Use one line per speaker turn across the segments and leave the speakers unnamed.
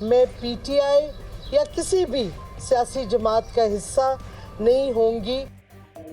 میں P T I یا کسی بھی سیاسی جماعت کا حصہ نہیں ہوں گی۔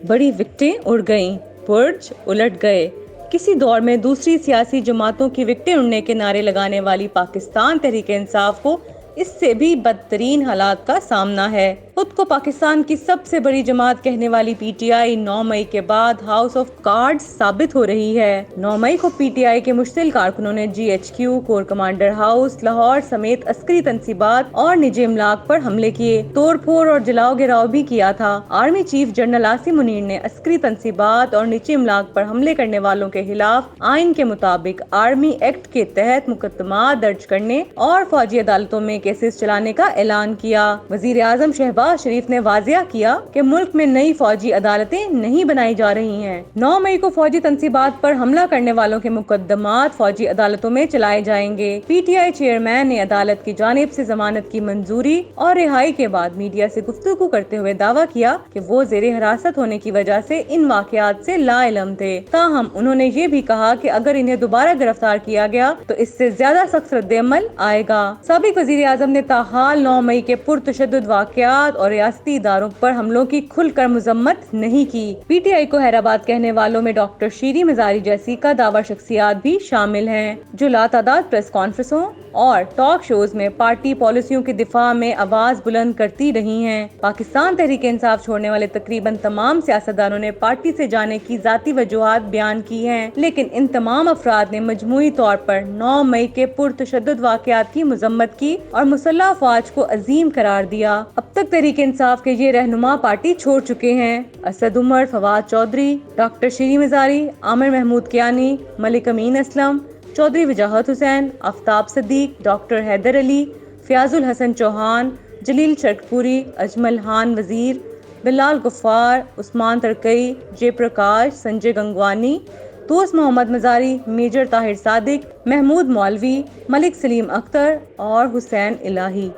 بڑی وکٹیں اڑ گئیں، برج الٹ گئے۔ کسی دور میں دوسری سیاسی جماعتوں کی وکٹیں اڑنے کے نعرے لگانے والی پاکستان تحریک انصاف کو اس سے بھی بدترین حالات کا سامنا ہے۔ خود کو پاکستان کی سب سے بڑی جماعت کہنے والی پی ٹی آئی 9 مئی کے بعد ہاؤس آف کارڈز ثابت ہو رہی ہے۔ 9 مئی کو پی ٹی آئی کے مشتعل کارکنوں نے G H Q, corps commander house, Lahore سمیت عسکری تنصیبات اور نجی املاک پر حملے کیے، توڑ پھوڑ اور جلاؤ گراؤ بھی کیا تھا۔ Army chief general Asim Munir نے عسکری تنصیبات اور نجی املاک پر حملے کرنے والوں کے خلاف آئین کے مطابق آرمی ایکٹ کے تحت مقدمات درج کرنے اور فوجی عدالتوں میں کیسز چلانے کا اعلان کیا۔ وزیر اعظم شہباز شریف نے واضح کیا کہ ملک میں نئی فوجی عدالتیں نہیں بنائی جا رہی ہیں۔ 9 مئی کو فوجی تنصیبات پر حملہ کرنے والوں کے مقدمات فوجی عدالتوں میں چلائے جائیں گے۔ پی ٹی آئی چیئرمین نے عدالت کی جانب سے ضمانت کی منظوری اور رہائی کے بعد میڈیا سے گفتگو کرتے ہوئے دعویٰ کیا کہ وہ زیر حراست ہونے کی وجہ سے ان واقعات سے لا علم تھے۔ تاہم انہوں نے یہ بھی کہا کہ اگر انہیں دوبارہ گرفتار کیا گیا تو اس سے زیادہ سخت رد عمل آئے گا۔ سابق وزیر اعظم نے تاحال 9 مئی کے پرتشدد واقعات اور ریاستی اداروں پر حملوں کی کھل کر مذمت نہیں کی۔ پی ٹی آئی کو حیرآباد کہنے والوں میں ڈاکٹر شیریں مزاری جیسی کا دعوی شخصیات بھی شامل ہیں، جو لاتعداد پریس کانفرنسوں اور ٹاک شوز میں پارٹی پالیسیوں کے دفاع میں آواز بلند کرتی رہی ہیں۔ پاکستان تحریک انصاف چھوڑنے والے تقریباً تمام سیاستدانوں نے پارٹی سے جانے کی ذاتی وجوہات بیان کی ہیں، لیکن ان تمام افراد نے مجموعی طور پر 9 مئی کے پرتشدد واقعات کی مذمت کی اور مسلح افواج کو عظیم قرار دیا۔ اب تک تحریک انصاف کے یہ رہنما پارٹی چھوڑ چکے ہیں: اسد عمر، فواد چودھری، ڈاکٹر شیریں مزاری، عامر محمود کیانی، ملک امین اسلم، چودھری وجاہت حسین، آفتاب صدیق، ڈاکٹر حیدر علی، فیاض الحسن چوہان، جلیل شرکپوری، اجمل خان وزیر، بلال غفار، عثمان ترکئی، جے پرکاش، سنجے گنگوانی، دوست محمد مزاری، میجر طاہر صادق، محمود مولوی، ملک سلیم اختر اور حسین الہی۔